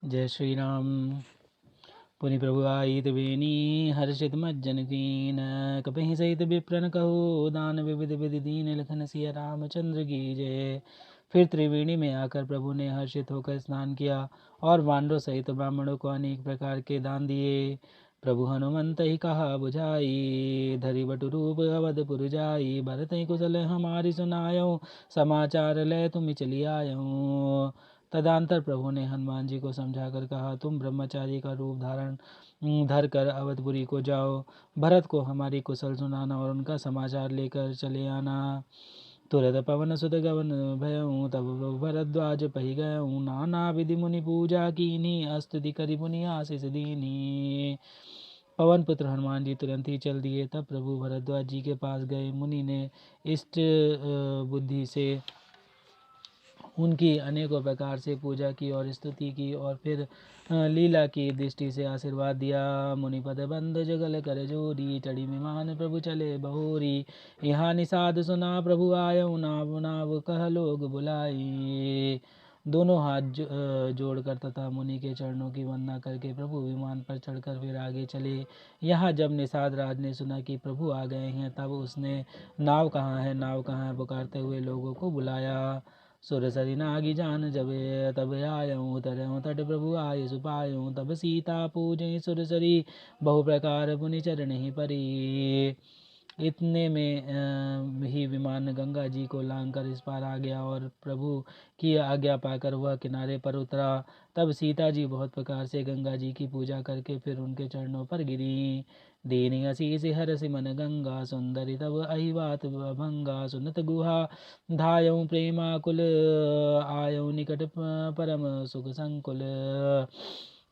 जय श्री राम। पुनि प्रभु आई त्रिवेणी हर्षित मज्जन कीन कपहि सहित विप्रन कहो दान विविध विधि दीन लखन सिया रामचंद्र की जय। फिर त्रिवेणी में आकर प्रभु ने हर्षित होकर स्नान किया और वानरों सहित ब्राह्मणों को अनेक प्रकार के दान दिए। प्रभु हनुमंत ही कहा बुझाई धरि बटु रूप अवधपुर जाई भरत ही कुशल हमारी सुनायो समाचार ले तुम चली आयो। तदंतर प्रभु ने हनुमान जी को समझाकर कहा तुम ब्रह्मचारी का रूप धारण धर कर अवधपुरी को जाओ। भरत को हमारी कुशल सुनाना और उनका समाचार लेकर चले आना। तुरत पवन सुत गवन भयऊँ तब प्रभु भरद्वाज पही गयऊँ नाना विधि मुनि पूजा कीनी स्तुति करि मुनि आशीष दीनी। पवन पुत्र हनुमान जी तुरंत ही चल दिए। तब प्रभु भरद्वाज जी के पास गए। मुनि ने इष्ट बुद्धि से उनकी अनेकों प्रकार से पूजा की और स्तुति की और फिर लीला की दृष्टि से आशीर्वाद दिया। मुनिपद बंद जगल कर जोरी चढ़ी विमान प्रभु चले बहोरी। यहाँ निषाद सुना प्रभु आयो नाव नाव कह लोग बुलाई। दोनों हाथ जोड़कर तथा मुनि के चरणों की वंदना करके प्रभु विमान पर चढ़कर फिर आगे चले। यहाँ जब निषाद राज ने सुना कि प्रभु आ गए हैं तब उसने नाव कहाँ है पुकारते हुए लोगों को बुलाया। सुरसरी नागी जान जब तब आयऊँ तरऊँ तट प्रभु आय सुपायूँ तब सीता पूजे सुरसरी बहु प्रकार पुनि चरण ही परी। इतने में ही विमान गंगा जी को लांघकर इस पार आ गया और प्रभु की आज्ञा पाकर वह किनारे पर उतरा। तब सीता जी बहुत प्रकार से गंगा जी की पूजा करके फिर उनके चरणों पर गिरी। दीनी असीस हरसि मन गंगा सुंदरी तब अहिवात भंगा सुनत गुहा धायऊँ प्रेमाकुल आयऊँ निकट परम सुख संकुल।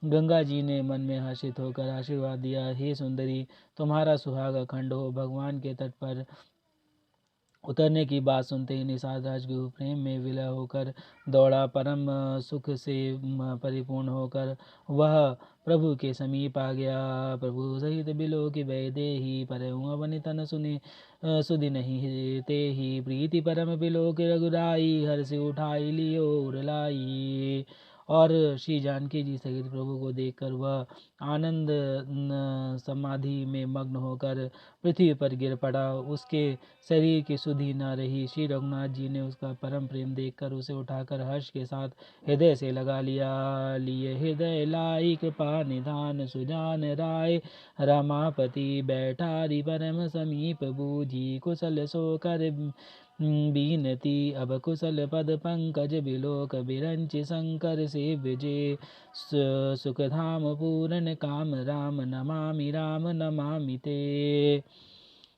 गंगा जी ने मन में हर्षित होकर आशीर्वाद दिया हे सुंदरी तुम्हारा सुहाग खंड हो। भगवान के तट पर उतरने की बात सुनते ही निषाद राजगुरु प्रेम में विलय होकर दौड़ा। परम सुख से परिपूर्ण होकर वह प्रभु के समीप आ गया। प्रभु सहित बिलो की वैदेही परऊँ अवनि तन सुनि सुधि नहीं ते ही प्रीति परम बिलो के रघुराई हर्ष उठाई लियो उरलाई। और श्री जानकी जी सहित प्रभु को देखकर वह आनंद समाधि में मग्न होकर पृथ्वी पर गिर पड़ा। उसके शरीर की सुधि न रही। श्री रघुनाथ जी ने उसका परम प्रेम देखकर उसे उठाकर हर्ष के साथ हृदय से लगा लिया। लिए हृदय लाई कृपा निधान सुजान राय रमापति बैठारी परम समीप बूझी कुशल सो कर बीनती अब कुशल पद पंकज बिलोक बिरंच शंकर से विजय सुखधाम पूर्ण काम राम नमामि ते।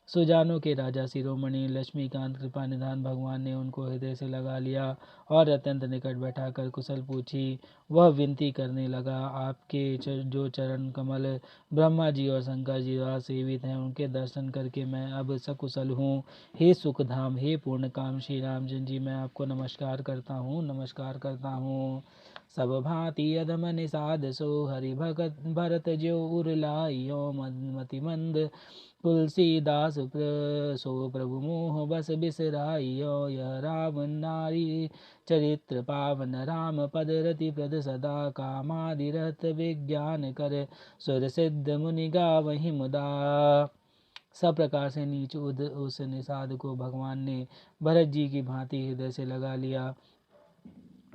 सुजानों के राजा शिरोमणि लक्ष्मीकांत कृपा निधान भगवान ने उनको हृदय से लगा लिया और अत्यंत निकट बैठाकर कुशल पूछी। वह विनती करने लगा आपके जो चरण कमल ब्रह्मा जी और शंकर जी द्वारा सेवित हैं उनके दर्शन करके मैं अब सकुशल हूँ। हे सुखधाम हे पूर्ण काम श्री रामचंद्र जी मैं आपको नमस्कार करता हूँ। सब भांति अधम निषाद सो हरि भगत भरत जो उरलाइयो मति मंद तुलसीदास सो प्रभु मोह बस बिसराइयो। यह राम नारी चरित्र पावन राम पद रति प्रद सदा कामादिरत विज्ञान कर सुर सिद्ध मुनि गावहि मुदा। सब प्रकार से नीच उस निषाद को भगवान ने भरत जी की भांति हृदय से लगा लिया।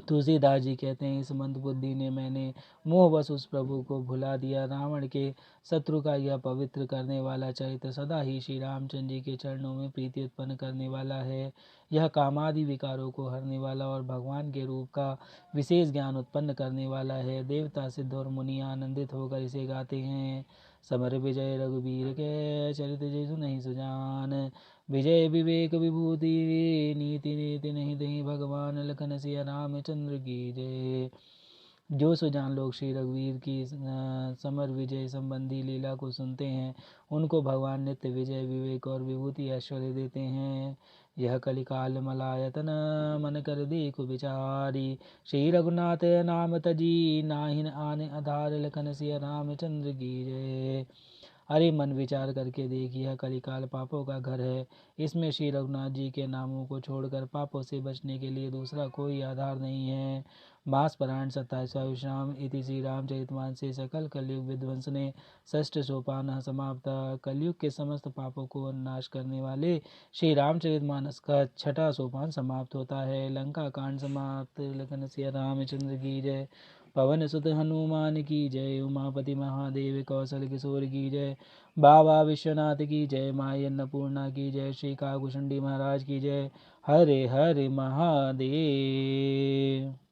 तुलसीदास जी कहते हैं इस मंद बुद्धि ने मैंने मोहवश उस प्रभु को भुला दिया। रावण के शत्रु का यह पवित्र करने वाला चरित्र सदा ही श्री रामचंद्र जी के चरणों में प्रीति उत्पन्न करने वाला है। यह कामादि विकारों को हरने वाला और भगवान के रूप का विशेष ज्ञान उत्पन्न करने वाला है। देवता सिद्ध और मुनि आनंदित होकर इसे गाते हैं। समर विजय रघुबीर के चरित जय नहीं सुजान विजय विवेक विभूति नीति नीति नहीं दही भगवान लखन सिया रामचंद्र की जय। जो सुजान लोग श्री रघुवीर की समर विजय संबंधी लीला को सुनते हैं उनको भगवान नित्य विजय विवेक और विभूति ऐश्वर्य देते हैं। यह कलिकाल मलायतन मन कर देखो विचारी श्री रघुनाथ नाम तजी नाहिन आने आधार लखन सिया रामचंद्र की जय। अरे मन विचार करके देखिए, कलिकाल पापों का घर है। इसमें श्री रघुनाथ जी के नामों को छोड़कर पापों से बचने के लिए दूसरा कोई आधार नहीं है। मास पुराण 27वां विश्राम इति श्री रामचरितमानस से सकल कलयुग विध्वंस ने षष्ठ सोपान समाप्त। कलयुग के समस्त पापों को नाश करने वाले श्री रामचरितमानस का छठा सोपान समाप्त होता है। लंका कांड समाप्त। लखन सिया रामचंद्र की जय। पवन सुत हनुमान की जय। उमापति महादेव कौशल किशोर की जय। बाबा विश्वनाथ की जय। माई अन्नपूर्णा की जय। श्री काकुशंडी महाराज की जय। हरे हरे महादेव।